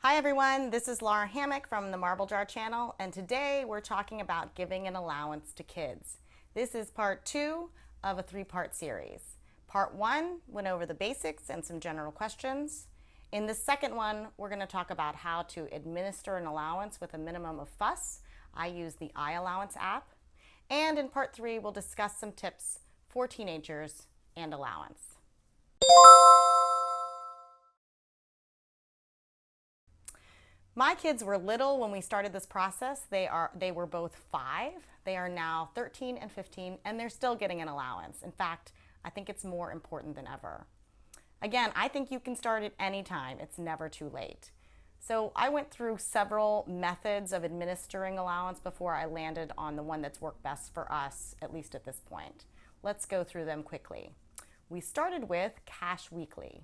Hi everyone, this is Lara Hammock from the Marble Jar channel, and today we're talking about giving an allowance to kids. This is part 2 of a 3-part series. Part 1 went over the basics and some general questions. In the second one, we're going to talk about how to administer an allowance with a minimum of fuss. I use the iAllowance app. And in part 3, we'll discuss some tips for teenagers and allowance. My kids were little when we started this process. They were both 5. They are now 13 and 15, and they're still getting an allowance. In fact, I think it's more important than ever. Again, I think you can start at any time. It's never too late. So I went through several methods of administering allowance before I landed on the one that's worked best for us, at least at this point. Let's go through them quickly. We started with cash weekly.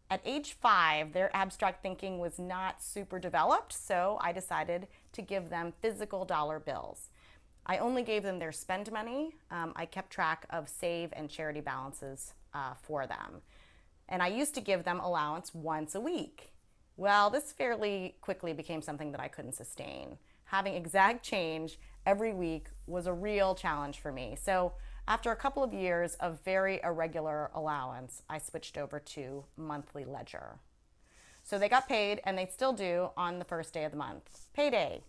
At age 5, their abstract thinking was not super developed, so I decided to give them physical dollar bills. I only gave them their spend money. I kept track of save and charity balances for them. And I used to give them allowance once a week. Well, this fairly quickly became something that I couldn't sustain. Having exact change every week was a real challenge for me. So after a couple of years of very irregular allowance, I switched over to monthly ledger. So they got paid, and they still do, on the first day of the month, payday.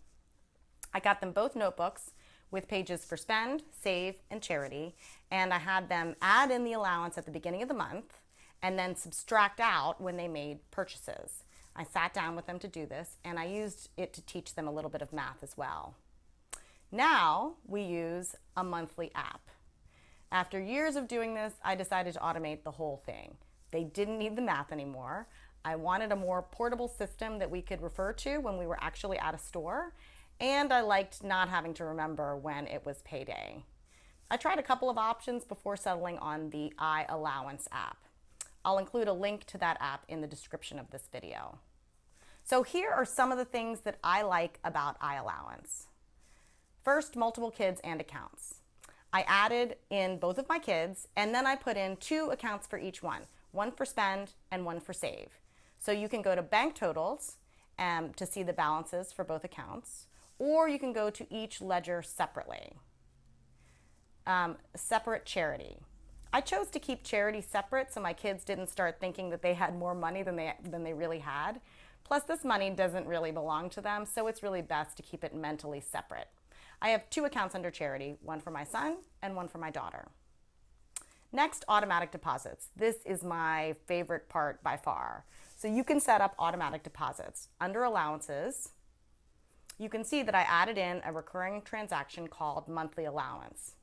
I got them both notebooks with pages for spend, save, and charity, and I had them add in the allowance at the beginning of the month and then subtract out when they made purchases. I sat down with them to do this, and I used it to teach them a little bit of math as well. Now we use a monthly app. After years of doing this, I decided to automate the whole thing. They didn't need the math anymore. I wanted a more portable system that we could refer to when we were actually at a store, and I liked not having to remember when it was payday. I tried a couple of options before settling on the iAllowance app. I'll include a link to that app in the description of this video. So here are some of the things that I like about iAllowance. First, multiple kids and accounts. I added in both of my kids, and then I put in 2 accounts for each one for spend and one for save. So you can go to bank totals to see the balances for both accounts, or you can go to each ledger separately. Separate charity. I chose to keep charity separate so my kids didn't start thinking that they had more money than they really had. Plus, this money doesn't really belong to them, so it's really best to keep it mentally separate. I have 2 accounts under charity, one for my son and one for my daughter. Next, automatic deposits. This is my favorite part by far. So you can set up automatic deposits. Under allowances, you can see that I added in a recurring transaction called monthly allowance.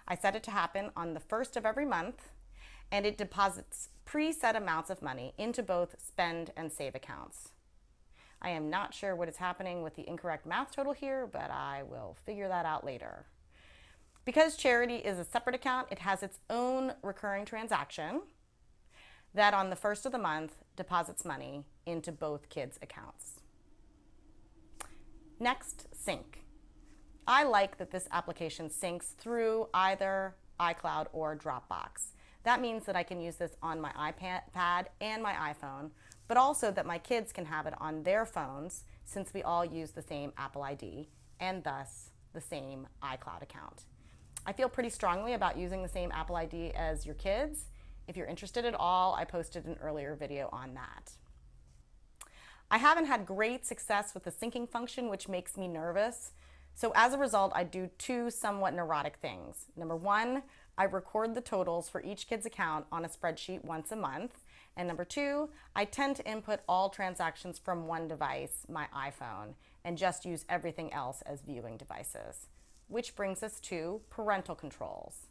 I set it to happen on the first of every month, and it deposits preset amounts of money into both spend and save accounts. I am not sure what is happening with the incorrect math total here, but I will figure that out later. Because charity is a separate account, it has its own recurring transaction that on the first of the month deposits money into both kids' accounts. Next, sync. I like that this application syncs through either iCloud or Dropbox. That means that I can use this on my iPad and my iPhone, but also that my kids can have it on their phones since we all use the same Apple ID and thus the same iCloud account. I feel pretty strongly about using the same Apple ID as your kids. If you're interested at all, I posted an earlier video on that. I haven't had great success with the syncing function, which makes me nervous. So as a result, I do 2 somewhat neurotic things. Number 1, I record the totals for each kid's account on a spreadsheet once a month. And number 2, I tend to input all transactions from one device, my iPhone, and just use everything else as viewing devices. Which brings us to parental controls.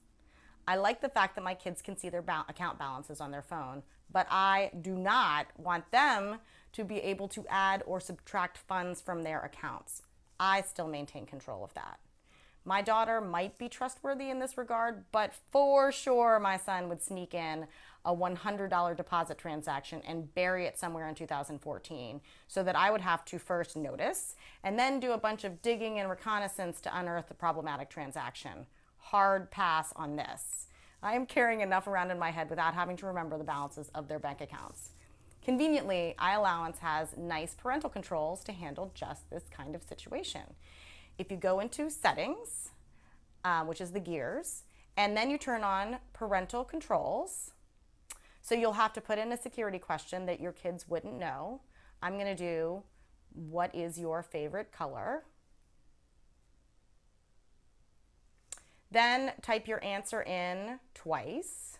I like the fact that my kids can see their account balances on their phone, but I do not want them to be able to add or subtract funds from their accounts. I still maintain control of that. My daughter might be trustworthy in this regard, but for sure my son would sneak in a $100 deposit transaction and bury it somewhere in 2014 so that I would have to first notice and then do a bunch of digging and reconnaissance to unearth the problematic transaction. Hard pass on this. I am carrying enough around in my head without having to remember the balances of their bank accounts. Conveniently, iAllowance has nice parental controls to handle just this kind of situation. If you go into settings, which is the gears, and then you turn on parental controls, so you'll have to put in a security question that your kids wouldn't know. I'm going to do, what is your favorite color? Then type your answer in twice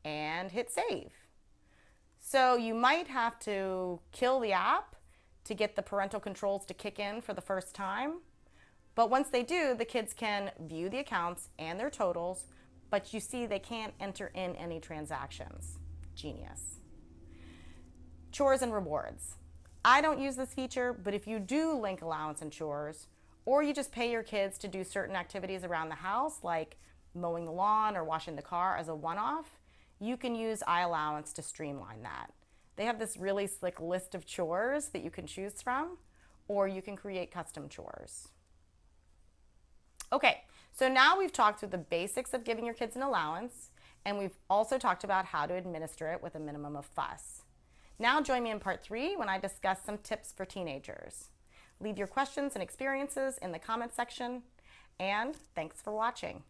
and hit save. So you might have to kill the app to get the parental controls to kick in for the first time. But once they do, the kids can view the accounts and their totals, but you see they can't enter in any transactions. Genius. Chores and rewards. I don't use this feature, but if you do link allowance and chores, or you just pay your kids to do certain activities around the house, like mowing the lawn or washing the car as a one-off, you can use iAllowance to streamline that. They have this really slick list of chores that you can choose from, or you can create custom chores. Okay, so now we've talked through the basics of giving your kids an allowance, and we've also talked about how to administer it with a minimum of fuss. Now join me in part 3 when I discuss some tips for teenagers. Leave your questions and experiences in the comment section, and thanks for watching.